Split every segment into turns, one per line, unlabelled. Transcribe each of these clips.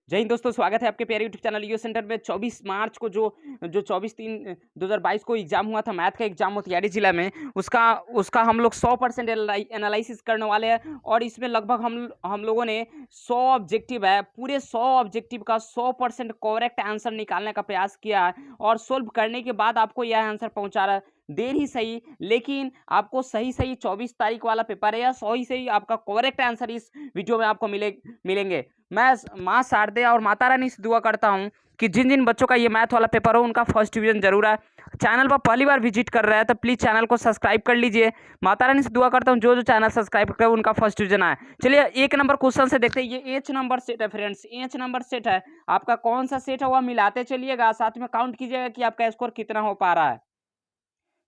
जय हिंद दोस्तों, स्वागत है आपके प्यारे यूट्यूब चैनल यूएस सेंटर में। 24 मार्च को जो 24/3/2022 को एग्जाम हुआ था, मैथ का एग्जाम मोतिहारी जिला में, उसका हम लोग 100% एनालिसिस करने वाले हैं। और इसमें लगभग हम लोगों ने 100 ऑब्जेक्टिव है, पूरे 100 ऑब्जेक्टिव का 100% करेक्ट आंसर निकालने का प्रयास किया है। और सोल्व करने के बाद आपको यह आंसर पहुंचा रहा है, देर ही सही लेकिन आपको सही 24 तारीख वाला पेपर है, या सही आपका करेक्ट आंसर इस वीडियो में आपको मिलेंगे। मैं माँ शारदे और माता रानी से दुआ करता हूँ कि जिन जिन बच्चों का ये मैथ वाला पेपर हो उनका फर्स्ट डिवीजन जरूर आए। चैनल पर पहली बार विजिट कर रहे हैं तो प्लीज़ चैनल को सब्सक्राइब कर लीजिए। माता रानी से दुआ करता हूँ जो चैनल सब्सक्राइब करे उनका फर्स्ट डिवीजन आए। चलिए 1 नंबर क्वेश्चन से देखते हैं। ये एच नंबर सेट है फ्रेंड्स, एच नंबर सेट है। आपका कौन सा सेट है वह मिलाते चलिएगा, साथ में काउंट कीजिएगा कि आपका स्कोर कितना हो पा रहा है।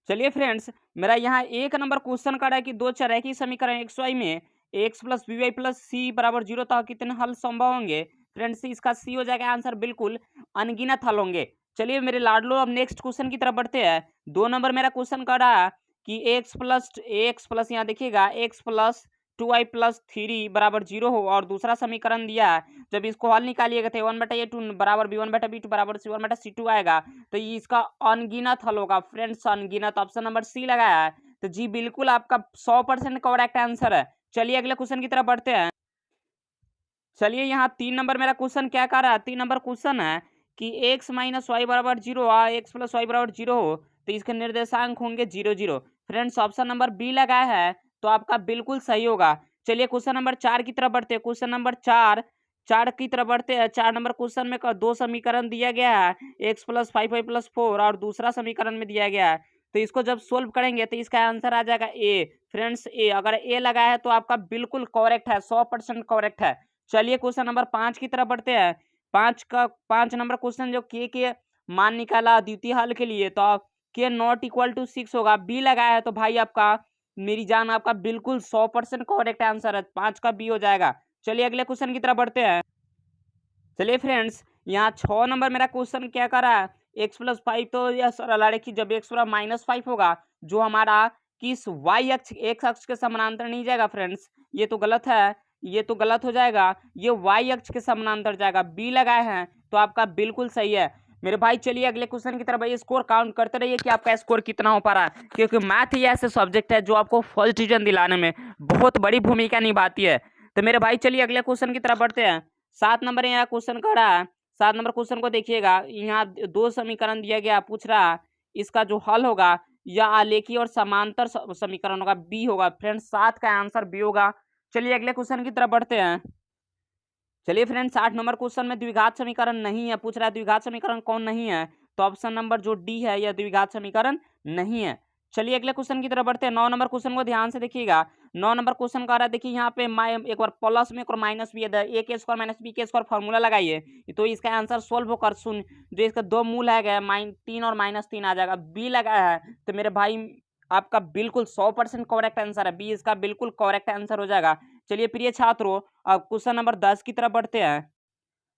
चलिए फ्रेंड्स, मेरा यहाँ 1 नंबर क्वेश्चन का है कि दो चरैकी समीकरण xy में x plus B Y plus C बराबर 0 तक कितने हल संभव होंगे। फ्रेंड्स इसका सी हो जाएगा आंसर, बिल्कुल अनगिनत हल होंगे। चलिए मेरे लाडलो, अब नेक्स्ट क्वेश्चन की तरफ बढ़ते हैं। 2 नंबर मेरा क्वेश्चन कर रहा है कि x प्लस यहाँ देखिएगा x प्लस 2y प्लस 3 बराबर 0 हो, और दूसरा समीकरण दिया है। जब इसको हल निकालिएगा तो a1/a2 बराबर b1/b2 बराबर c1/c2 आएगा, तो ये इसका अनगिनत हल होगा। फ्रेंड्स अनगिनत, ऑप्शन नंबर सी लगाया है, तो जी बिल्कुल आपका 100% करेक्ट आंसर है। चलिए अगले क्वेश्चन की तरफ बढ़ते हैं। चलिए यहाँ 3 नंबर मेरा क्वेश्चन क्या कर रहा है। 3 नंबर क्वेश्चन है कि x माइनस वाई बराबर 0 और x प्लस वाई बराबर 0 हो तो इसके निर्देशांक होंगे 0 0। फ्रेंड्स ऑप्शन नंबर बी लगाया है, तो आपका बिल्कुल सही होगा। चलिए क्वेश्चन नंबर 4 की तरफ बढ़ते हैं। क्वेश्चन नंबर 4 4 की तरफ बढ़ते हैं। 4 नंबर क्वेश्चन में दो समीकरण दिया गया है, x प्लस 5y प्लस 4 और दूसरा समीकरण में दिया गया है। तो इसको जब सोल्व करेंगे तो इसका आंसर आ जाएगा ए। फ्रेंड्स ए, अगर ए लगाया है तो आपका बिल्कुल करेक्ट है, 100% करेक्ट है। चलिए क्वेश्चन नंबर 5 की तरफ बढ़ते हैं। 5 नंबर क्वेश्चन जो के मान निकाला द्वितीय हल के लिए, तो के नॉट इक्वल टू 6 होगा, बी लगाया है, तो भाई आपका मेरी जान आपका बिल्कुल 100% करेक्ट आंसर है, 5 का बी हो जाएगा। चलिए अगले क्वेश्चन की तरफ बढ़ते हैं। चलिए फ्रेंड्स यहाँ 6 नंबर मेरा क्वेश्चन क्या कर रहा है, एक्स प्लस 5, तो यह सरल कि जब एक्स पूरा -5 होगा, जो हमारा किस वाई अक्ष एक्स अक्ष के समानांतर नहीं जाएगा। फ्रेंड्स ये तो गलत है, ये तो गलत हो जाएगा, ये वाई अक्ष के समानांतर जाएगा। बी लगाए हैं तो आपका बिल्कुल सही है मेरे भाई। चलिए अगले क्वेश्चन की तरफ, स्कोर काउंट करते रहिए कि आपका स्कोर कितना हो पा रहा है, क्योंकि मैथ ही ऐसे सब्जेक्ट है जो आपको फर्स्ट डिवीजन दिलाने में बहुत बड़ी भूमिका निभाती है। तो मेरे भाई चलिए अगले क्वेश्चन की तरफ बढ़ते हैं। 7 नंबर यहाँ क्वेश्चन का रहा है। 7 नंबर क्वेश्चन को देखिएगा, यहाँ दो समीकरण दिया गया, पूछ रहा इसका जो हल होगा या आलेखी और समांतर समीकरण होगा, बी होगा। फ्रेंड्स 7 का आंसर बी होगा। चलिए अगले क्वेश्चन की तरफ बढ़ते हैं। चलिए फ्रेंड्स 8 नंबर क्वेश्चन में द्विघात समीकरण नहीं है, पूछ रहा है द्विघात समीकरण कौन नहीं है, तो ऑप्शन नंबर जो डी है यह द्विघात समीकरण नहीं है। चलिए अगले क्वेश्चन की तरफ बढ़ते हैं। 9 नंबर क्वेश्चन को ध्यान से देखिएगा। 9 नंबर क्वेश्चन का रहा है, देखिए यहाँ पे एक बार प्लस में एक और माइनस भी है, ए के स्क्वायर माइनस बी के स्क्वायर फॉर्मूला लगाइए, तो इसका आंसर सोल्व होकर सुन, जो इसका दो मूल है गया -3 और -3 आ जाएगा। बी लगाया है तो मेरे भाई आपका बिल्कुल 100% करेक्ट आंसर है, बी इसका बिल्कुल करेक्ट आंसर हो जाएगा। चलिए प्रिय छात्रों, अब क्वेश्चन नंबर 10 की तरफ बढ़ते हैं।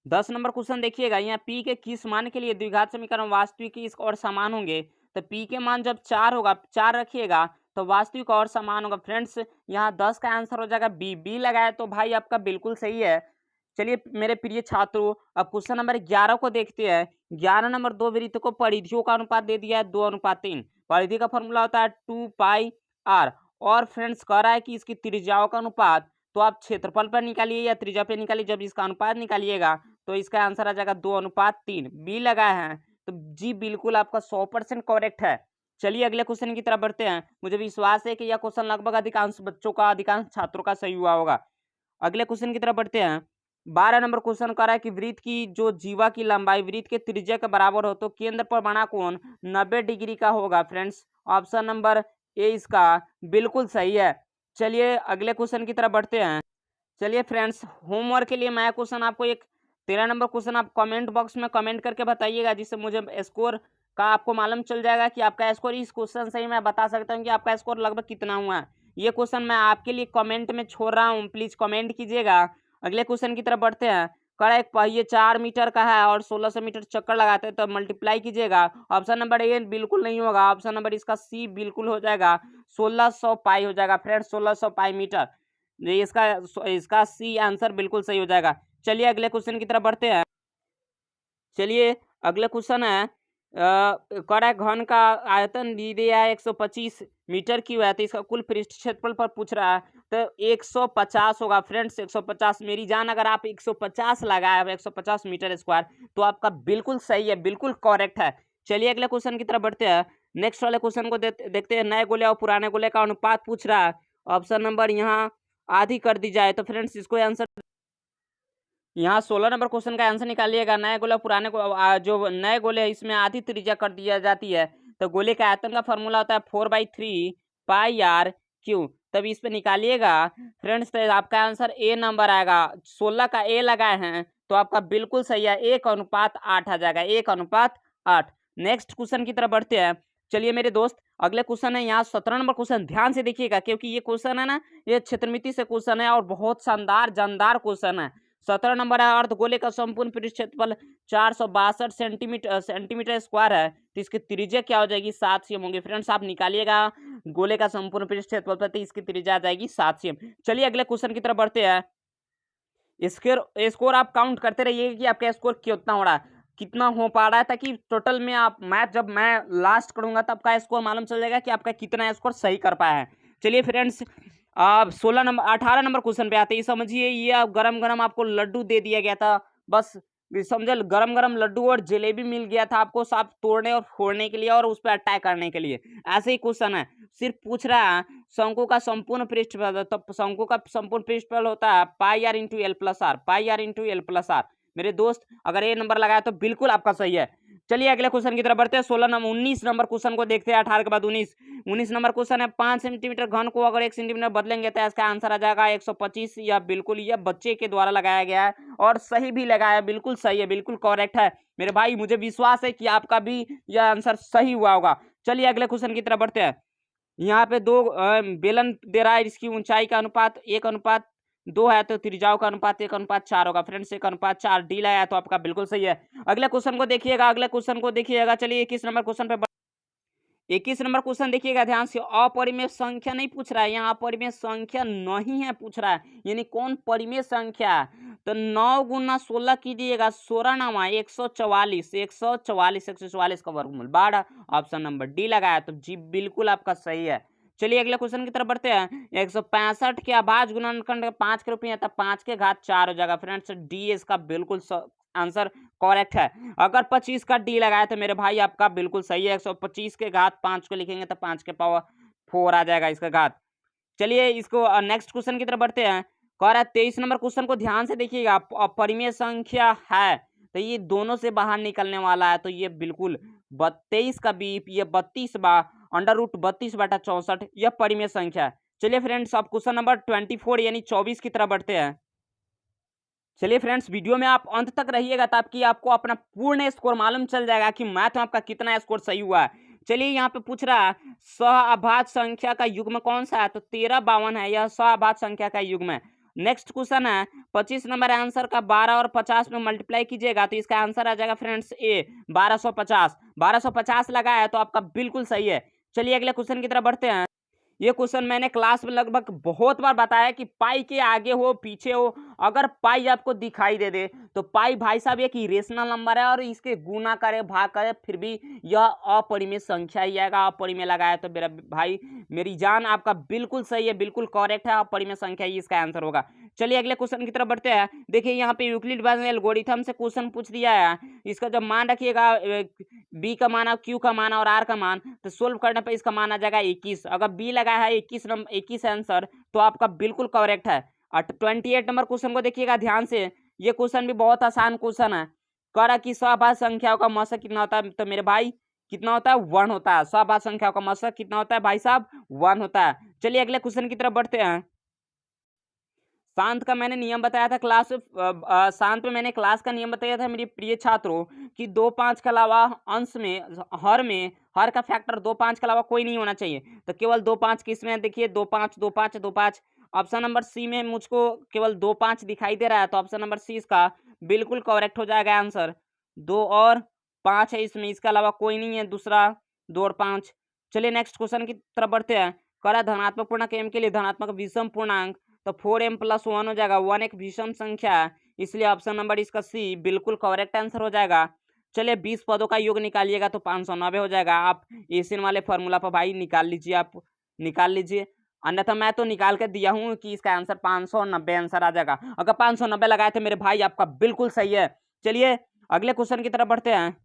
10 नंबर क्वेश्चन देखिएगा, यहाँ पी के किस मान के लिए द्विघात समीकरण वास्तविक और समान होंगे, तो पी के मान जब 4 होगा, 4 रखिएगा, तो वास्तविक और समान होगा। फ्रेंड्स यहाँ 10 का आंसर हो जाएगा बी। बी लगाया तो भाई आपका बिल्कुल सही है। चलिए मेरे प्रिय छात्रों, अब क्वेश्चन नंबर 11 को देखते हैं। 11 नंबर, दो वृत्त को परिधियों का अनुपात दे दिया है 2:3। परिधि का फॉर्मूला होता है 2πr, और फ्रेंड्स कह रहा है कि इसकी त्रिज्याओं का अनुपात, तो आप क्षेत्रफल पर निकालिए या त्रिज्या पर निकालिए, जब इसका अनुपात निकालिएगा तो इसका आंसर आ जाएगा 2:3। बी लगाए हैं तो जी बिल्कुल आपका 100% करेक्ट है। चलिए अगले क्वेश्चन की तरफ बढ़ते हैं। मुझे विश्वास है कि यह क्वेश्चन लगभग अधिकांश बच्चों का, अधिकांश छात्रों का सही हुआ होगा। अगले क्वेश्चन की तरफ बढ़ते हैं। 12 नंबर क्वेश्चन कर रहा है कि वृत्त की जो जीवा की लंबाई वृत्त के त्रिज्या के बराबर हो तो केंद्र पर बना कोण 90 डिग्री का होगा। फ्रेंड्स ऑप्शन नंबर ए इसका बिल्कुल सही है। चलिए अगले क्वेश्चन की तरफ बढ़ते हैं। चलिए फ्रेंड्स होमवर्क के लिए मैं क्वेश्चन आपको एक 13 नंबर क्वेश्चन आप कमेंट बॉक्स में कमेंट करके बताइएगा, जिससे मुझे स्कोर का आपको मालूम चल जाएगा कि आपका स्कोर, इस क्वेश्चन से ही मैं बता सकता हूँ कि आपका स्कोर लगभग कितना हुआ है। ये क्वेश्चन मैं आपके लिए कमेंट में छोड़ रहा हूँ, प्लीज़ कमेंट कीजिएगा। अगले क्वेश्चन की तरफ बढ़ते हैं। कड़ा एक पहिए 4 मीटर का है और 1600 मीटर चक्कर लगाते हैं, तो मल्टीप्लाई कीजिएगा। ऑप्शन नंबर ए बिल्कुल नहीं होगा, ऑप्शन नंबर इसका सी बिल्कुल हो जाएगा, 1600 पाई हो जाएगा। फ्रेंड्स 1600 पाई मीटर, इसका इसका सी आंसर बिल्कुल सही हो जाएगा। चलिए अगले क्वेश्चन की तरफ बढ़ते हैं। चलिए अगला क्वेश्चन है कड़ा घन का आयतन दी दिया है 125 मीटर क्यूब है, तो इसका कुल पृष्ठ क्षेत्रफल पर पूछ रहा है, तो 150 होगा फ्रेंड्स। 150 मेरी जान, अगर आप 150 लगाए 150 मीटर स्क्वायर तो आपका बिल्कुल सही है, बिल्कुल करेक्ट है। चलिए अगले क्वेश्चन की तरफ बढ़ते हैं। नेक्स्ट वाले क्वेश्चन को देखते हैं। नए गोले और पुराने गोले का अनुपात पूछ रहा है। ऑप्शन नंबर यहाँ आधी कर दी जाए तो फ्रेंड्स इसको आंसर यहाँ 16 नंबर क्वेश्चन का आंसर निकालिएगा। नए गोले पुराने जो नए गोले है इसमें आधी त्रिज्या कर दिया जाती है, तो गोले का आयतन का फॉर्मूला होता है 4/3 पाई आर क्यू। तब इस पे निकालिएगा फ्रेंड्स, तो आपका आंसर ए नंबर आएगा। 16 का ए लगाए हैं तो आपका बिल्कुल सही है, 1:8 आ जाएगा, 1:8। नेक्स्ट क्वेश्चन की तरफ बढ़ते हैं। चलिए मेरे दोस्त अगले क्वेश्चन है यहाँ 17 नंबर क्वेश्चन, ध्यान से देखिएगा क्योंकि ये क्वेश्चन है ना, ये क्षेत्रमिति से क्वेश्चन है और बहुत शानदार जानदार क्वेश्चन है। 17 नंबर है, अर्धगोले का संपूर्ण पृष्ठ क्षेत्रफल 462 सेंटीमीटर स्क्वायर है, तो इसकी त्रिज्या क्या हो जाएगी? 7 cm होगी। फ्रेंड्स आप निकालिएगा गोले का संपूर्ण पृष्ठ क्षेत्रफल, तो इसकी त्रिज्या आ जाएगी 7 cm। चलिए अगले क्वेश्चन की तरफ बढ़ते हैं। स्कोर आप काउंट करते रहिए कि आपका स्कोर कितना हो रहा है, कितना हो पा रहा है, ताकि टोटल में आप जब मैं लास्ट करूंगा तब आपका स्कोर मालूम चल जाएगा कि आपका कितना स्कोर सही कर पाया है। चलिए फ्रेंड्स आप 18 नंबर क्वेश्चन पे आते हैं। समझिए ये आप गरम गरम आपको लड्डू दे दिया गया था, बस समझे, गरम गरम लड्डू और जलेबी मिल गया था आपको सब तोड़ने और फोड़ने के लिए और उस पर अटैक करने के लिए। ऐसे ही क्वेश्चन है, सिर्फ पूछ रहा है शंकु का संपूर्ण पृष्ठफल, तो शंकु का संपूर्ण पृष्ठफल होता है pi R into L plus R, pi R into L plus R. मेरे दोस्त अगर ए नंबर लगाया तो बिल्कुल आपका सही है। चलिए अगले क्वेश्चन की तरफ बढ़ते हैं। 19 नंबर क्वेश्चन को देखते हैं। 18 के बाद 19 नंबर क्वेश्चन है 5 सेंटीमीटर घन को अगर 1 सेंटीमीटर बदलेंगे तो इसका आंसर आ जाएगा 125। यह बिल्कुल यह बच्चे के द्वारा लगाया गया है और सही भी लगाया है, बिल्कुल सही है, बिल्कुल करेक्ट है मेरे भाई। मुझे विश्वास है कि आपका भी यह आंसर सही हुआ होगा। चलिए अगले क्वेश्चन की तरफ बढ़ते हैं। यहाँ पे दो बेलन दे रहा है, इसकी ऊंचाई का अनुपात 1:2 है, तो त्रिज्याओं का अनुपात 1:4 होगा। फ्रेंड्स 1:4 डी लाया तो आपका बिल्कुल सही है। अगले क्वेश्चन को देखिएगा, अगले क्वेश्चन को देखिएगा। चलिए 21 नंबर क्वेश्चन पे 21 नंबर क्वेश्चन देखिएगा ध्यान से। अपरिमेय संख्या नहीं पूछ रहा है यहाँ, अपरिमेय संख्या नहीं है पूछ रहा है, यानी कौन परिमेय संख्या है? तो 9 गुना 16 कीजिएगा, 16 9 144, 144 का वर्गमूल 12। ऑप्शन नंबर डी लगाया तो जी बिल्कुल आपका सही है। चलिए अगले क्वेश्चन की तरफ बढ़ते हैं। 165 के अभाज्य गुणनखंड 5 के रूप में, 5 के घात 4 हो जाएगा। फ्रेंड्स डी इसका बिल्कुल आंसर करेक्ट है। अगर 25 का डी लगाया तो मेरे भाई आपका बिल्कुल सही है। 125 के घात 5 को लिखेंगे तो 5 के पावर 4 आ जाएगा इसका घात। चलिए इसको नेक्स्ट क्वेश्चन की तरफ बढ़ते हैं। कह रहा है 23 नंबर क्वेश्चन को ध्यान से देखिएगा। अपरिमेय संख्या है तो ये दोनों से बाहर निकलने वाला है, तो ये बिल्कुल 23 का बीप ये 32/√32/64 यह परिमेय संख्या है। चलिए फ्रेंड्स अब क्वेश्चन नंबर 24 यानी 24 की तरफ बढ़ते हैं। चलिए फ्रेंड्स वीडियो में आप अंत तक रहिएगा ताकि आपको अपना पूर्ण स्कोर मालूम चल जाएगा कि मैथ में आपका कितना स्कोर सही हुआ है। चलिए यहाँ पे पूछ रहा है सहअभाज्य संख्या का युग्म कौन सा है? तो 13 52 है, यह सहअभाज्य संख्या का युग्म है। नेक्स्ट क्वेश्चन है 25 नंबर आंसर का 12 और 50 में मल्टीप्लाई कीजिएगा तो इसका आंसर आ जाएगा फ्रेंड्स ए 1250। 1250 लगा है तो आपका बिल्कुल सही है। चलिए अगले क्वेश्चन की तरफ बढ़ते हैं। ये क्वेश्चन मैंने क्लास में लगभग बहुत बार बताया कि पाई के आगे हो पीछे हो, अगर पाई आपको दिखाई दे दे तो पाई भाई साहब एक इरेशनल नंबर है और इसके गुना करे भाग करे फिर भी यह अपरिमेय संख्या ही आएगा। अपरिमेय लगाया तो मेरा भाई मेरी जान आपका बिल्कुल सही है, बिल्कुल करेक्ट है, अपरिमेय संख्या ही इसका आंसर होगा। चलिए अगले क्वेश्चन की तरफ बढ़ते हैं। देखिए यहाँ पे यूक्लिड एल्गोरिथम से क्वेश्चन पूछ दिया है। इसका जब मान रखिएगा बी का मान क्यू का मान और आर का मान, तो सोल्व करने पर इसका मान आ जाएगा 21। अगर बी लगा है 21 आंसर तो आपका बिल्कुल करेक्ट है। 28 नंबर क्वेश्चन को देखिएगा ध्यान से। ये क्वेश्चन भी बहुत आसान क्वेश्चन है। कह रहा कि सहभाज्य संख्याओं का मशक कितना होता है? तो मेरे भाई कितना होता है? 1 होता है। सहभाज्य संख्याओं का मशक कितना होता है भाई साहब? 1 होता है। चलिए अगले क्वेश्चन की तरफ बढ़ते हैं। शांत का मैंने नियम बताया था क्लास शांत में मैंने क्लास का नियम बताया था मेरे प्रिय छात्रों कि 2 5 के अलावा अंश में हर का फैक्टर 2 5 के अलावा कोई नहीं होना चाहिए। तो केवल 2 5 किस में देखिए 2 5 2 5 2 5। ऑप्शन नंबर सी में मुझको केवल 2 5 दिखाई दे रहा है, तो ऑप्शन नंबर सी इसका बिल्कुल करेक्ट हो जाएगा आंसर। 2 और 5 है इसमें, इसके अलावा कोई नहीं है दूसरा 2 और 5। चलिए नेक्स्ट क्वेश्चन की तरफ बढ़ते हैं। कह रहा है धनात्मक पूर्णांक m के लिए धनात्मक विषम पूर्णांक, तो 4m + 1 हो जाएगा। 1 एक विषम संख्या है, इसलिए ऑप्शन नंबर इसका सी बिल्कुल करेक्ट आंसर हो जाएगा। चलिए 20 पदों का योग निकालिएगा तो 590 हो जाएगा। आप एशियन वाले फॉर्मूला पर भाई निकाल लीजिए, आप निकाल लीजिए, अन्यथा मैं तो निकाल के दिया हूँ कि इसका आंसर 590 आंसर आ जाएगा। अगर 590 लगाए थे मेरे भाई आपका बिल्कुल सही है। चलिए अगले क्वेश्चन की तरफ बढ़ते हैं।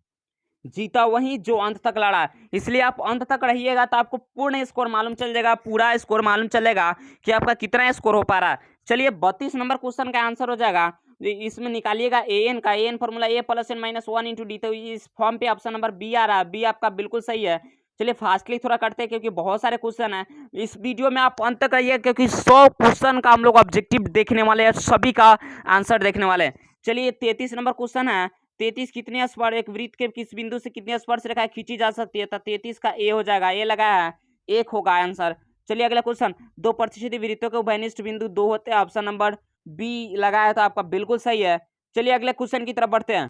जीता वही जो अंत तक लड़ा, इसलिए आप अंत तक रहिएगा तो आपको पूर्ण स्कोर मालूम चल जाएगा, पूरा स्कोर मालूम चलेगा कि आपका कितना स्कोर हो पा रहा है। चलिए 32 नंबर क्वेश्चन का आंसर हो जाएगा। इसमें निकालिएगा एन का, N formula A plus N minus 1 into D, तो इस फॉर्म पे ऑप्शन नंबर बी आ रहा है, बी आपका बिल्कुल सही है। चलिए फास्टली थोड़ा करते हैं क्योंकि बहुत सारे क्वेश्चन हैं। इस वीडियो में आप अंत तक रहिए क्योंकि 100 क्वेश्चन का हम लोग ऑब्जेक्टिव देखने वाले हैं, सभी का आंसर देखने वाले हैं। चलिए 33 नंबर क्वेश्चन है। 33 कितने स्पर्श, एक वृत्त के किस बिंदु से कितनी स्पर्श रेखाएं खींची जा सकती है, तो 33 का ए हो जाएगा, ए लगाया है, एक होगा आंसर। चलिए अगला क्वेश्चन, 2 प्रतिशत वृत्तों के उभयनिष्ठ बिंदु 2 होते हैं, ऑप्शन नंबर बी लगाया तो आपका बिल्कुल सही है। चलिए अगले क्वेश्चन की तरफ बढ़ते हैं।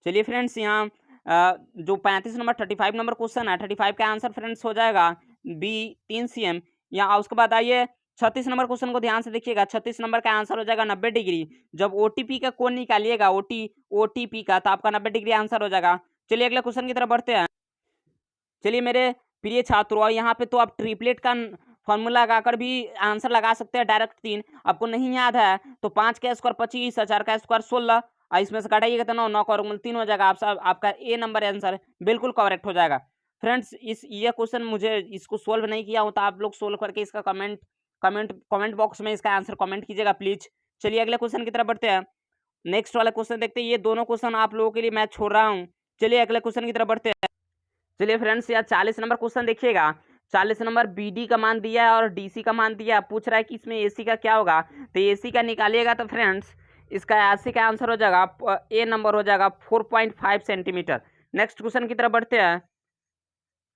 चलिए फ्रेंड्स यहाँ जो 35 नंबर 35 नंबर क्वेश्चन है, 35 का आंसर फ्रेंड्स हो जाएगा बी 3 cm। यहाँ उसके बाद आइए 36 नंबर क्वेश्चन को ध्यान से देखिएगा। 36 नंबर का आंसर हो जाएगा 90 डिग्री। जब ओटीपी का कोण निकालिएगा, ओटीपी का, तो आपका 90 डिग्री आंसर हो जाएगा। चलिए अगले क्वेश्चन की तरफ बढ़ते हैं। चलिए मेरे प्रिय छात्रों, और यहाँ पे तो आप ट्रिपलेट का फॉर्मूला लगाकर भी आंसर लगा सकते हैं डायरेक्ट 3। आपको नहीं याद है तो 5 का स्क्वायर 25, 4 का स्क्वायर 16, और इसमें से घटाइएगा तो 9, 9 का वर्गमूल 3 हो जाएगा। आपका ए नंबर आंसर बिल्कुल करेक्ट हो जाएगा। फ्रेंड्स ये क्वेश्चन मुझे इसको सोल्व नहीं किया हूँ, तो आप लोग सोल्व करके इसका कमेंट बॉक्स में इसका आंसर कमेंट कीजिएगा प्लीज। चलिए अगले क्वेश्चन की तरफ बढ़ते हैं। नेक्स्ट वाला क्वेश्चन देखते हैं। ये दोनों क्वेश्चन आप लोगों के लिए मैं छोड़ रहा हूँ। चलिए अगले क्वेश्चन की तरफ बढ़ते हैं। चलिए फ्रेंड्स यार 40 नंबर क्वेश्चन देखिएगा। 40 नंबर बीडी का मान दिया है और डीसी का मान दिया है। पूछ रहा है कि इसमें एसी का क्या होगा, तो एसी का निकालिएगा तो फ्रेंड्स इसका एसी का आंसर हो जाएगा, ए नंबर हो जाएगा 4.5 सेंटीमीटर। नेक्स्ट क्वेश्चन की तरफ बढ़ते हैं।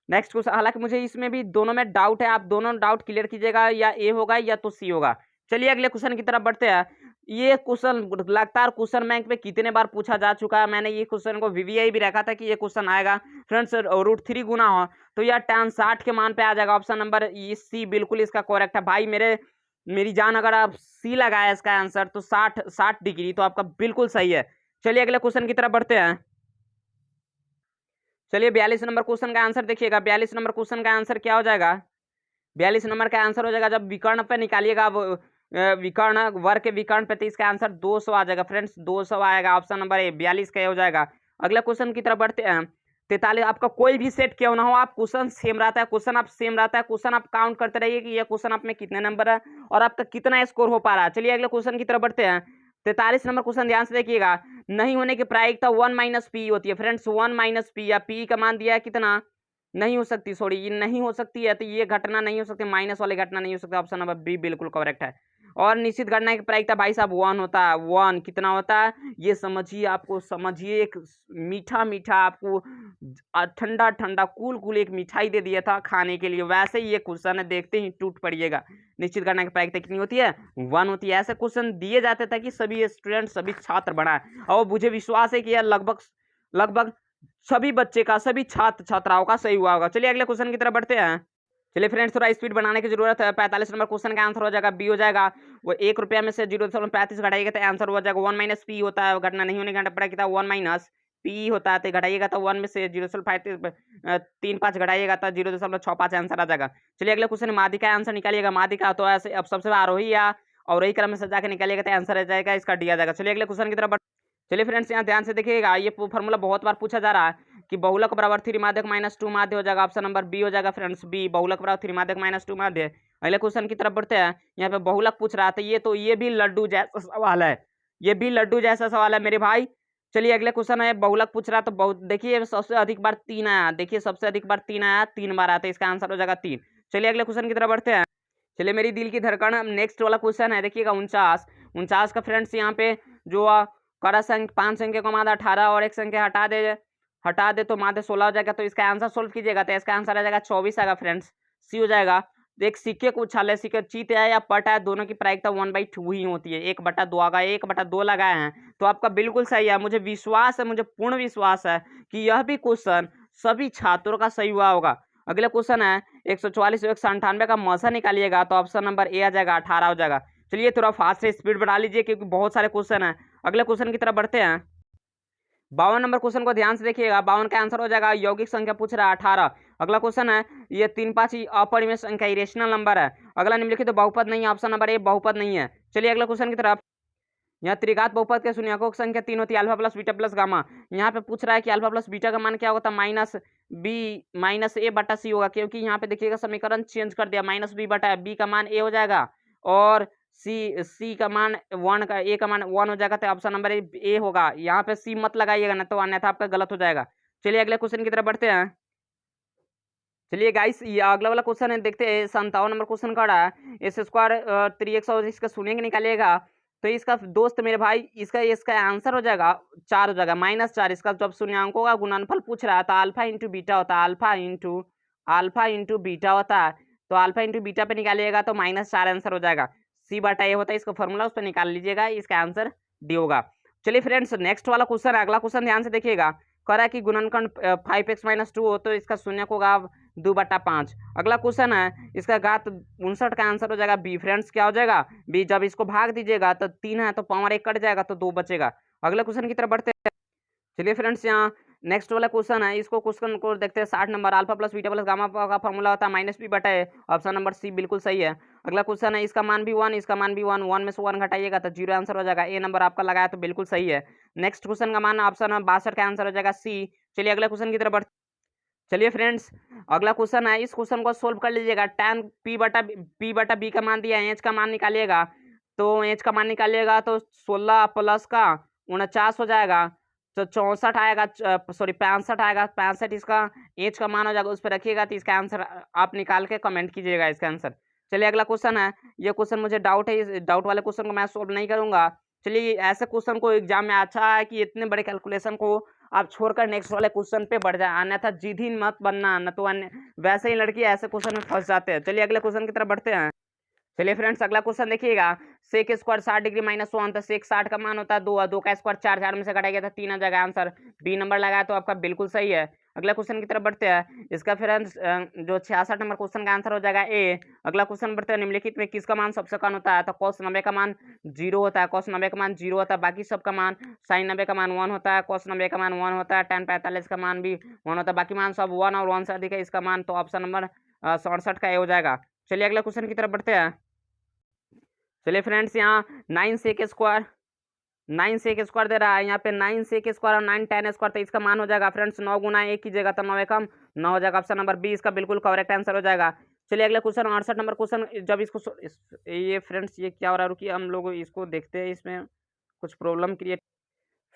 नेक्स्ट क्वेश्चन, हालांकि मुझे इसमें भी दोनों में डाउट है, आप दोनों डाउट क्लियर कीजिएगा, या ए होगा या तो सी होगा। चलिए अगले क्वेश्चन की तरफ बढ़ते हैं। ये क्वेश्चन लगातार क्वेश्चन बैंक में कितने बार पूछा जा चुका है। मैंने ये क्वेश्चन को वीवीआई भी रखा था कि ये क्वेश्चन आएगा फ्रेंड्स, √3 गुना हो तो यह tan 60 के मान पे आ जाएगा। ऑप्शन नंबर सी बिल्कुल इसका करेक्ट है। भाई मेरी जान, अगर आप सी लगाया इसका आंसर तो 60 डिग्री, तो आपका बिल्कुल सही है। चलिए अगले क्वेश्चन की तरफ बढ़ते हैं। चलिए 42 नंबर क्वेश्चन का आंसर देखिएगा। 42 नंबर क्वेश्चन का आंसर क्या हो जाएगा, 42 नंबर का आंसर हो जाएगा, जब विकर्ण पे निकालिएगा विकर्ण वर्ग के विकर्ण पे, तो इसका आंसर 200 आ जाएगा फ्रेंड्स, 200 आएगा। ऑप्शन नंबर ए 42 का हो जाएगा। अगला क्वेश्चन की तरफ बढ़ते हैं। 43, आपका कोई भी सेट क्यों ना हो, आप क्वेश्चन सेम रहता है, क्वेश्चन आप सेम रहता है, क्वेश्चन आप काउंट करते रहिए कि ये क्वेश्चन आप में कितने नंबर है और आपका कितना स्कोर हो पा रहा है। चलिए अगले क्वेश्चन की तरफ बढ़ते हैं। 43 नंबर क्वेश्चन ध्यान से देखिएगा। नहीं होने की प्रायिकता 1 - पी होती है फ्रेंड्स, 1 - पी, या पी का मान दिया है कितना, नहीं हो सकती, सॉरी ये नहीं हो सकती है, तो ये घटना नहीं हो सकती, माइनस वाली घटना नहीं हो सकती। ऑप्शन नंबर बी बिल्कुल करेक्ट है। और निश्चित घटना की प्रायिकता भाई साहब 1 होता है। 1 कितना होता है ये समझिए, आपको समझिए, एक मीठा मीठा आपको ठंडा ठंडा कूल कूल एक मिठाई दे दिया था खाने के लिए, वैसे ही ये क्वेश्चन है, देखते ही टूट पड़िएगा। निश्चित घटना की प्रायिकता कितनी होती है, 1 होती है। ऐसे क्वेश्चन दिए जाते थे कि सभी स्टूडेंट, सभी छात्र बनाए, और मुझे विश्वास है कि यह लगभग सभी बच्चे का, सभी छात्र छात्राओं का सही हुआ होगा। चलिए अगले क्वेश्चन की तरफ बढ़ते हैं। चलिए फ्रेंड्स थोड़ा स्पीड बनाने की जरूरत है। 45 नंबर क्वेश्चन का आंसर हो जाएगा बी हो जाएगा। वो 1 रुपया में से 0.35 घटाइएगा तो आंसर हो जाएगा 1 - पी होता है, घटना नहीं होने का घंटा पड़ा कितना 1 - पी होता है, तो घटाइएगा तो 1 में से 0.35 घटाइएगा तो 0.65 आंसर आ जाएगा। चलिए अगले क्वेश्चन, माध्यिका आंसर निकालिएगा। माध्यिका तो ऐसे अब सबसे आरोही या अवरोही क्रम में सजा के निकालिएगा तो आंसर आ जाएगा, इसका डी आ जाएगा। चलिए अगले क्वेश्चन की तरफ। चलिए फ्रेंड्स यहाँ ध्यान से देखिएगा, ये फार्मूला बहुत बार पूछा जा रहा है कि बहुलक बराबर 3 माध्यक -2 माध्य हो जाएगा। ऑप्शन नंबर बी हो जाएगा फ्रेंड्स, बी बहुलक बराबर 3 माध्यक -2 माध्य। अगले क्वेश्चन की तरफ बढ़ते हैं। यहाँ पे बहुलक पूछ रहा था, ये भी लड्डू जैसा सवाल है, ये भी लड्डू जैसा सवाल है मेरे भाई। चलिए अगले क्वेश्चन है, बहुलक पूछ रहा तो बहुत देखिए सबसे अधिक बार 3 आया, देखिए सबसे अधिक बार 3 आया, 3 बार आता है, इसका आंसर हो जाएगा 3। चलिए अगले क्वेश्चन की तरफ बढ़ते हैं। चलिए मेरी दिल की धड़कन, नेक्स्ट वाला क्वेश्चन है देखिएगा 49 का फ्रेंड्स। यहाँ पे जो कड़ा संख्या 5 संख्या को माध्य 18 और एक संख्या हटा दे तो माध्य 16 हो जाएगा, तो इसका आंसर सोल्व कीजिएगा तो इसका आंसर आ जाएगा 24 आएगा फ्रेंड्स, सी हो जाएगा। एक सिक्के को उछाले, सिक्के चीत है या पट है, दोनों की प्रायिकता 1/2 ही होती है, 1/2 आ गया, 1/2 लगाए हैं, तो आपका बिल्कुल सही है। मुझे विश्वास है, मुझे पूर्ण विश्वास है कि यह भी क्वेश्चन सभी छात्रों का सही हुआ होगा। अगला क्वेश्चन है 144 और 198 का मौसा निकालिएगा, तो ऑप्शन नंबर ए आ जाएगा 18 हो जाएगा। चलिए थोड़ा फास्ट से स्पीड बढ़ा लीजिए क्योंकि बहुत सारे क्वेश्चन है, अगले क्वेश्चन की तरफ बढ़ते हैं। 52 नंबर क्वेश्चन को ध्यान से देखिएगा। 52 का आंसर हो जाएगा यौगिक संख्या पूछ रहा है 18। अगला क्वेश्चन है ये 3 5 अपरिमेय संख्या इरेशनल नंबर है। अगला निम्नलिखित तो बहुपद नहीं है, ऑप्शन नंबर ए बहुपद नहीं है। चलिए अगला क्वेश्चन की तरफ। यहाँ त्रिघात बहुपद के शून्यकों की संख्या 3 होती है, alpha plus beta plus gamma. यहाँ पे पूछ रहा है कि अल्फा प्लस बीटा का मान क्या होता है, माइनस बी माइनस ए बटा सी होगा, क्योंकि यहाँ पे देखिएगा समीकरण चेंज कर दिया, माइनस बी बटा बी का मान ए हो जाएगा और सी का मान वन का ए का मान वन हो जाएगा, तो ऑप्शन नंबर ए होगा। यहाँ पे सी मत लगाइएगा ना, तो अन्यथा आपका गलत हो जाएगा। चलिए अगले क्वेश्चन की तरफ बढ़ते हैं। चलिए गाइस ये अगला वाला क्वेश्चन है, देखते हैं 57 नंबर क्वेश्चन का रहा है। एस स्क्वायर 3x और इसका शून्य के निकालिएगा, तो इसका दोस्त मेरे भाई इसका इसका आंसर हो जाएगा 4 हो जाएगा, -4। इसका जब शून्यांकों का गुणनफल पूछ रहा है तो अल्फा इंटू बीटा होता है, अल्फा इंटू बीटा होता है, तो अल्फा इंटू बीटा पे निकालिएगा तो -4 आंसर हो जाएगा। सी बटा ए होता है इसका फॉर्मूला, उस पर निकाल लीजिएगा, इसका आंसर डी होगा। चलिए फ्रेंड्स नेक्स्ट वाला क्वेश्चन है, अगला क्वेश्चन ध्यान से देखिएगा। कह रहा है कि गुणनखंड 5x-2 हो तो इसका शून्य को होगा 2/5। अगला क्वेश्चन है इसका घात 59 का आंसर हो जाएगा बी। फ्रेंड्स क्या हो जाएगा बी। जब इसको भाग दीजिएगा तो 3 है तो पावर 1 कट जाएगा तो 2 बचेगा। अगले क्वेश्चन की तरफ बढ़ते हैं। चलिए फ्रेंड्स यहाँ नेक्स्ट वाला क्वेश्चन है, इसको क्वेश्चन को देखते हैं। 60 number alpha plus beta plus gamma का फॉर्मूला होता है -b बटा ए, ऑप्शन नंबर सी बिल्कुल सही है। अगला क्वेश्चन है इसका मान भी 1, इसका मान भी 1, 1 में से 1 घटाइएगा तो 0 आंसर हो जाएगा। ए नंबर आपका लगाया तो बिल्कुल सही है। नेक्स्ट क्वेश्चन का मान ऑप्शन 62 का आंसर हो जाएगा सी। चलिए अगले क्वेश्चन की तरफ बढ़ते। चलिए फ्रेंड्स अगला क्वेश्चन है, इस क्वेश्चन को सोल्व कर लीजिएगा। tan p बटा बी का मान दिया है, एच का मान निकालिएगा, तो एच का मान निकालिएगा तो 16 प्लस का 49 हो जाएगा, तो 64 आएगा, सॉरी 65 आएगा, 65 इसका एच का मान हो जाएगा, उस पर रखिएगा, तो इसका आंसर आप निकाल के कमेंट कीजिएगा इसका आंसर। चलिए अगला क्वेश्चन है, ये क्वेश्चन मुझे डाउट है, इस डाउट वाले क्वेश्चन को मैं सोल्व नहीं करूंगा। चलिए ऐसे क्वेश्चन को एग्जाम में अच्छा है कि इतने बड़े कैलकुलेशन को आप छोड़कर नेक्स्ट वाले क्वेश्चन पे बढ़ जाए, अन्यथा जिद ही मत बनना, न तो अन्य वैसे ही लड़की ऐसे क्वेश्चन में फंस जाते हैं। चलिए अगले क्वेश्चन की तरफ बढ़ते हैं। चलिए फ्रेंड्स अगला क्वेश्चन देखिएगा। सेक स्क्वायर 60 डिग्री -1, तो सेक 60 का मान होता है 2, 2 का स्क्वायर 4, 4 में से घटाया गया था 3 आ जाएगा आंसर। बी नंबर लगाया तो आपका बिल्कुल सही है। अगला क्वेश्चन की तरफ बढ़ते हैं। इसका फ्रेंड्स जो 66 नंबर क्वेश्चन का आंसर हो जाएगा ए। अगला क्वेश्चन बढ़ते हैं, निम्नलिखित में किसका मान सबसे कम होता है, तो cos 90 का मान 0 होता है, cos 90 का मान 0 होता है, बाकी सबका मान sin 90 का मान 1 होता है, cos 90 का मान 1 होता है, tan 45 का मान भी 1 होता है, बाकी मान सब 1 और 1 से अधिक है इसका मान, तो ऑप्शन नंबर 67 का ए हो जाएगा। चलिए अगले क्वेश्चन की तरफ बढ़ते हैं। चलिए फ्रेंड्स यहाँ 9 सेक स्क्वायर 9 सेक स्क्वायर दे रहा है, यहाँ पे 9 सेक स्क्वायर और 9 tan स्क्वायर, तो इसका मान हो जाएगा फ्रेंड्स 9 गुना 1 कीजिएगा तो 9 एकम 9 हो जाएगा, ऑप्शन नंबर बी इसका बिल्कुल करेक्ट आंसर हो जाएगा। चलिए अगला क्वेश्चन 68 नंबर क्वेश्चन। जब ये फ्रेंड्स ये क्या हो रहा है, रुकिए हम लोग इसको देखते हैं, इसमें कुछ प्रॉब्लम क्रिएट।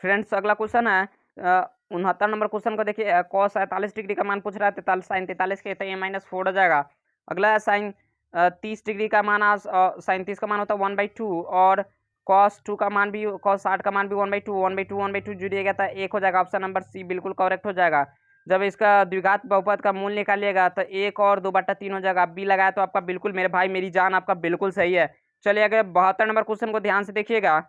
फ्रेंड्स अगला क्वेश्चन है 69 नंबर क्वेश्चन को देखिए। cos 47 डिग्री का मान पूछ रहा है, 43 sin 43 के, तो ये -4 हो जाएगा। अगला साइन 30 डिग्री का मान साइन 30 का मान होता है 1/2, और cos 2 का मान भी cos 60 का मान भी 1/2 1/2 1/2 जुड़िएगा तो 1 हो जाएगा, ऑप्शन नंबर सी बिल्कुल करेक्ट हो जाएगा। जब इसका द्विघात बहुपद का मूल निकालिएगा तो 1 और 2/3 हो जाएगा। बी लगाया तो आपका बिल्कुल मेरे भाई मेरी जान आपका बिल्कुल सही है। चलिए अगर 72 नंबर क्वेश्चन को ध्यान से देखिएगा।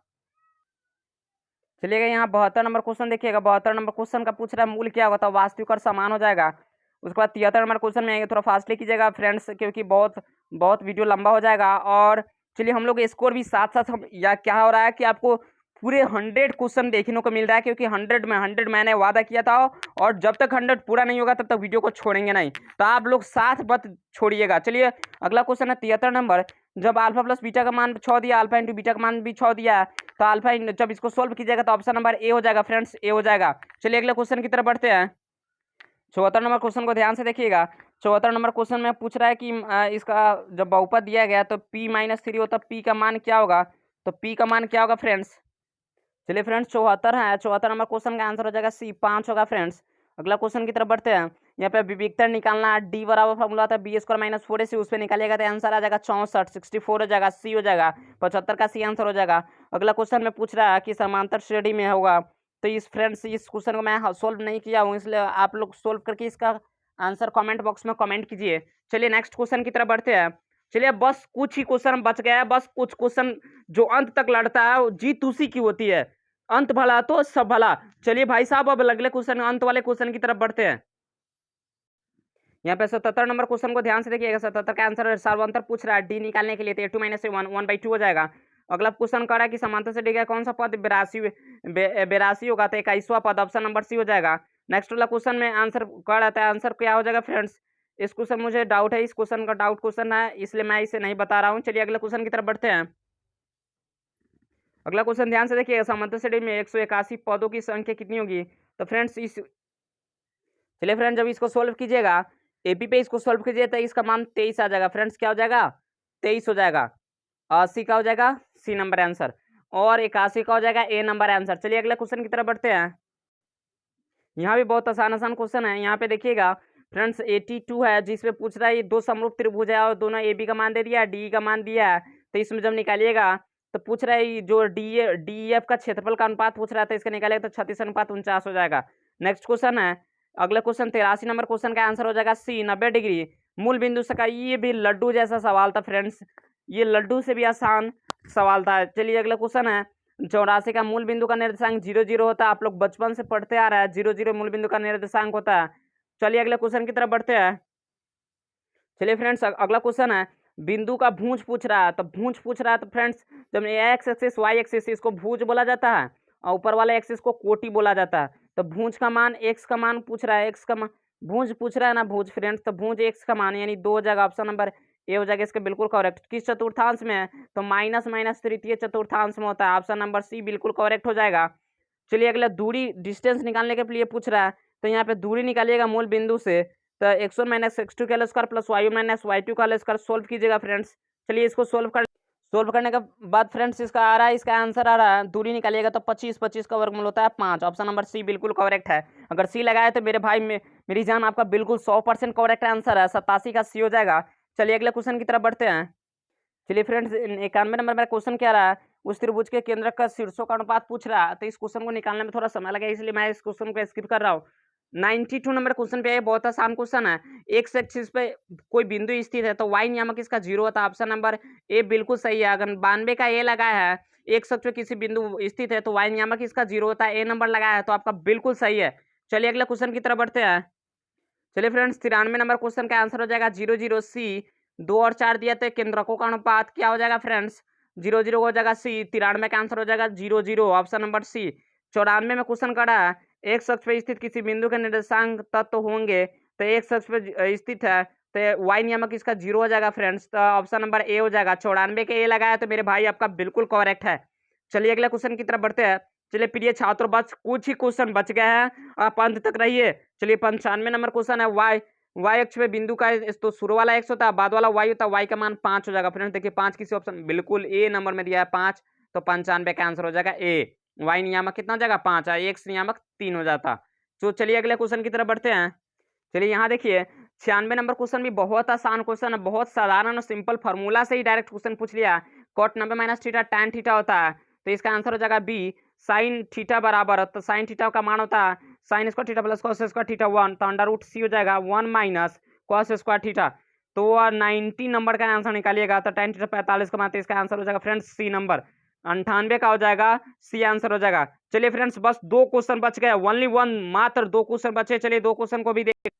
चलिएगा यहाँ 72 नंबर क्वेश्चन देखिएगा। 72 नंबर क्वेश्चन का पूछ रहा है मूल क्या होता है, वास्तविक और समान हो जाएगा। उसके बाद 73 नंबर क्वेश्चन में थोड़ा फास्टली कीजिएगा फ्रेंड्स, क्योंकि बहुत बहुत वीडियो लंबा हो जाएगा। और चलिए हम लोग स्कोर भी साथ साथ हम या क्या हो रहा है कि आपको पूरे 100 क्वेश्चन देखने को मिल रहा है, क्योंकि 100 में 100 मैंने वादा किया था, और जब तक 100 पूरा नहीं होगा तब तक वीडियो को छोड़ेंगे नहीं, तो आप लोग साथ मत छोड़िएगा। चलिए अगला क्वेश्चन है 73 नंबर। जब अल्फा प्लस बीटा का मान 6 दिया, अल्फा इंटू बीटा का मान भी 6 दिया, तो अल्फा जब इसको सोल्व कीजिएगा तो ऑप्शन नंबर ए हो जाएगा फ्रेंड्स, ए हो जाएगा। चलिए अगले क्वेश्चन की तरफ बढ़ते हैं। 74 नंबर क्वेश्चन को ध्यान से देखिएगा। 74 नंबर क्वेश्चन में पूछ रहा है कि इसका जब बहुपद दिया गया तो p-3 होता, p का मान क्या होगा, तो p का मान क्या होगा फ्रेंड्स। चलिए फ्रेंड्स 74 है, 74 नंबर क्वेश्चन का आंसर हो जाएगा सी, 5 होगा फ्रेंड्स। अगला क्वेश्चन की तरफ बढ़ते हैं। यहाँ पे विविक्तर निकालना है, डी बराबर फॉर्मूला था b² - 4ac, उस पर निकालिएगा तो आंसर आ जाएगा 64, 64 हो जाएगा, सी हो जाएगा, 75 का सी आंसर हो जाएगा। अगला क्वेश्चन में पूछ रहा है कि समांतर श्रेणी में होगा, तो इस फ्रेंड्स इस क्वेश्चन को मैं सोल्व नहीं किया हूँ, इसलिए आप लोग सोल्व करके इसका आंसर कमेंट बॉक्स में कमेंट कीजिए। चलिए नेक्स्ट क्वेश्चन की तरफ बढ़ते हैं। चलिए बस कुछ ही क्वेश्चन बच गया है, बस कुछ क्वेश्चन जो अंत तक लड़ता है जीत उसी की होती है, अंत भला तो सब भला। चलिए भाई साहब अब अगले क्वेश्चन अंत वाले क्वेश्चन की तरफ बढ़ते हैं। यहाँ पे 77 नंबर क्वेश्चन को ध्यान से देखिएगा। 77 का आंसर सार्वंतर पूछ रहा है, डी निकालने के लिए तो a2 - a1 1/2 हो जाएगा। अगला क्वेश्चन कह रहा है कि समांतर से दिया कौन सा पद 82 होगा, तो 21वां पद, ऑप्शन नंबर सी हो जाएगा। नेक्स्ट वाला क्वेश्चन में आंसर कह रहा था, आंसर क्या हो जाएगा फ्रेंड्स? इस क्वेश्चन मुझे डाउट है, इस क्वेश्चन का डाउट क्वेश्चन है, इसलिए मैं इसे नहीं बता रहा हूँ। चलिए अगले क्वेश्चन की तरफ बढ़ते हैं। अगला क्वेश्चन ध्यान से देखिए, समांतर श्रेणी में 181 पदों की संख्या कितनी होगी? तो फ्रेंड्स चलिए फ्रेंड्स, जब इसको सोल्व कीजिएगा एपी पे, इसको सोल्व कीजिए तो इसका मान 23 आ जाएगा। फ्रेंड्स क्या हो जाएगा? 23 हो जाएगा। 80 का हो जाएगा सी नंबर आंसर, और 81 का हो जाएगा ए नंबर आंसर। चलिए अगले क्वेश्चन की तरफ बढ़ते हैं। यहाँ भी बहुत आसान आसान क्वेश्चन है। यहाँ पे देखिएगा फ्रेंड्स 82 है, जिसमें पूछ रहा है ये दो समरूप त्रिभुज है और दोनों ए बी का मान दे दिया है, डी का मान दिया है। तो इसमें जब निकालिएगा तो पूछ रहा है जो डी एफ का क्षेत्रफल का अनुपात पूछ रहा था, इसका निकालिएगा तो 36:49 हो जाएगा। नेक्स्ट क्वेश्चन है, अगला क्वेश्चन 83 नंबर क्वेश्चन का आंसर हो जाएगा सी 90 डिग्री मूल बिंदु से का। ये भी लड्डू जैसा सवाल था फ्रेंड्स, ये लड्डू से भी आसान सवाल था। चलिए अगला क्वेश्चन है, 84 का मूल बिंदु का निर्देशांक 0 0 होता है। आप लोग बचपन से पढ़ते आ रहा है 0 0 मूल बिंदु का निर्देशांक होता है। चलिए अगले क्वेश्चन की तरफ बढ़ते हैं। चलिए फ्रेंड्स अगला क्वेश्चन है, बिंदु का भुज पूछ रहा है। तो भुज पूछ रहा है तो फ्रेंड्स जब एक्स एक्सिस वाई एक्सिस इसको भुज बोला जाता है और ऊपर वाले एक्सिस को कोटि बोला जाता है। तो भुज का मान एक्स का मान पूछ रहा है, एक्स का मान भुज पूछ रहा है ना भुज फ्रेंड्स, तो भुज एक्स का मान यानी 2 हो जाएगा, ऑप्शन नंबर ए हो जाएगा इसका बिल्कुल करेक्ट। किस चतुर्थांश में है? तो माइनस माइनस तृतीय चतुर्थांश में होता है, ऑप्शन नंबर सी बिल्कुल करेक्ट हो जाएगा। चलिए अगला दूरी डिस्टेंस निकालने के लिए पूछ रहा है। तो यहाँ पे दूरी निकालिएगा मूल बिंदु से, तो x1 माइनस x2 का square plus y1 minus y2 का स्क्वायर सोल्व कीजिएगा फ्रेंड्स। चलिए इसको सोल्व करने के बाद फ्रेंड्स इसका आ रहा है, इसका आंसर आ रहा है, दूरी निकालिएगा तो 25 का वर्गमूल होता है 5, ऑप्शन नंबर सी बिल्कुल करेक्ट है। अगर सी लगाए तो मेरे भाई मेरी जान आपका बिल्कुल 100% करेक्ट आंसर है, 87 का सी हो जाएगा। चलिए अगले क्वेश्चन की तरफ बढ़ते हैं। चलिए फ्रेंड्स 91 नंबर मेरा क्वेश्चन क्या रहा है, उस त्रिभुज के केंद्र का शीर्षों का अनुपात पूछ रहा है। तो इस क्वेश्चन को निकालने में थोड़ा समय लगा, इसलिए मैं इस क्वेश्चन को स्किप कर रहा हूँ। 92 नंबर क्वेश्चन पे है, बहुत आसान क्वेश्चन है। एक एक्सिस पे कोई बिंदु स्थित है तो वाई नियामक इसका 0 होता है, ऑप्शन नंबर ए बिल्कुल सही है। अगर 92 का ए लगाया है, एक एक्सिस पे किसी बिंदु स्थित है तो वाई नियामक इसका 0 होता है, ए नंबर लगाया है तो आपका बिल्कुल सही है। चलिए अगले क्वेश्चन की तरफ बढ़ते हैं। चलिए फ्रेंड्स 93 नंबर क्वेश्चन का आंसर हो जाएगा 0 0 सी। 2 और 4 दिया तो केंद्रकों का अनुपात क्या हो जाएगा फ्रेंड्स? 0 0 हो जाएगा सी। 93 का आंसर हो जाएगा 0 0, ऑप्शन नंबर सी। 94 में क्वेश्चन करा है, एक शख्स पे स्थित किसी बिंदु के निर्देशांक तत्व होंगे, तो एक शख्स पे स्थित है तो वाई नियामक इसका 0 हो जाएगा फ्रेंड्स, तो ऑप्शन नंबर ए हो जाएगा। 94 के ए लगाया तो मेरे भाई आपका बिल्कुल करेक्ट है। चलिए अगले क्वेश्चन की तरफ बढ़ते हैं। चलिए प्रिय छात्रों, बस कुछ ही क्वेश्चन बच गए हैं, आप अंत तक रहिए। चलिए 95 नंबर क्वेश्चन है, वाई अक्ष पे बिंदु का तो शुरू वाला एक्स होता है, बाद वाला वाई होता है, वाई का मान 5 हो जाएगा फ्रेंड्स। देखिए 5 किसी ऑप्शन बिल्कुल ए नंबर में दिया है 5, तो 95 का आंसर हो जाएगा ए। वाई नियामक कितना हो जाएगा 5 है, एक्स नियामक 3 हो जाता। तो चलिए अगले क्वेश्चन की तरफ बढ़ते हैं। चलिए यहाँ देखिए 96 नंबर क्वेश्चन भी बहुत आसान क्वेश्चन है, बहुत साधारण और सिंपल फार्मूला से ही डायरेक्ट क्वेश्चन पूछ लिया। Cot 90 minus theta tan theta होता है, तो इसका आंसर हो जाएगा बी साइन थीटा बराबर, तो साइन थीटा का मान होता है sine square theta plus cos square theta 1, तो अंडर रूट सी हो जाएगा 1 माइनस कॉस स्क्वायर थीटा। तो 90 नंबर का आंसर निकालिएगा तो टैन थीटा 45 का मान, तो इसका आंसर हो जाएगा फ्रेंड्स सी नंबर। 98 का हो जाएगा सी आंसर हो जाएगा। चलिए फ्रेंड्स बस 2 क्वेश्चन बच गए, ओनली 1, मात्र 2 क्वेश्चन बचे। चलिए 2 क्वेश्चन को भी देख।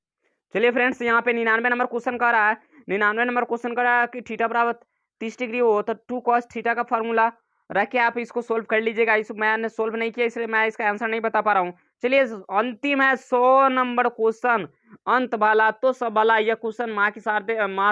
चलिए फ्रेंड्स यहाँ पे 99 नंबर क्वेश्चन कर रहा है, 99 नंबर क्वेश्चन कर रहा है कि थीटा बराबर 30 डिग्री हो तो 2 cos थीटा का फार्मूला रख के आप इसको सोल्व कर लीजिएगा। इस मैंने सोल्व नहीं किया इसलिए मैं इसका आंसर नहीं बता पा रहा हूँ। चलिए अंतिम है 100 नंबर क्वेश्चन, अंत वाला तो सब वाला। यह क्वेश्चन माँ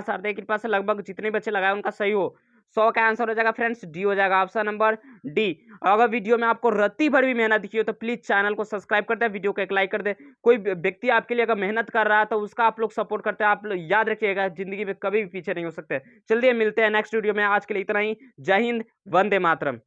शारदे की कृपा से लगभग जितने बच्चे लगाए उनका सही हो। 100 का आंसर हो जाएगा फ्रेंड्स डी हो जाएगा, ऑप्शन नंबर डी। अगर वीडियो में आपको रत्ती भर भी मेहनत दिखी हो तो प्लीज चैनल को सब्सक्राइब कर दे, वीडियो को एक लाइक कर दे। कोई व्यक्ति आपके लिए अगर मेहनत कर रहा है तो उसका आप लोग सपोर्ट करते हैं। आप लोग याद रखिएगा जिंदगी में कभी भी पीछे नहीं हो सकते। चलिए मिलते हैं नेक्स्ट वीडियो में, आज के लिए इतना ही। जय हिंद, वंदे मातरम।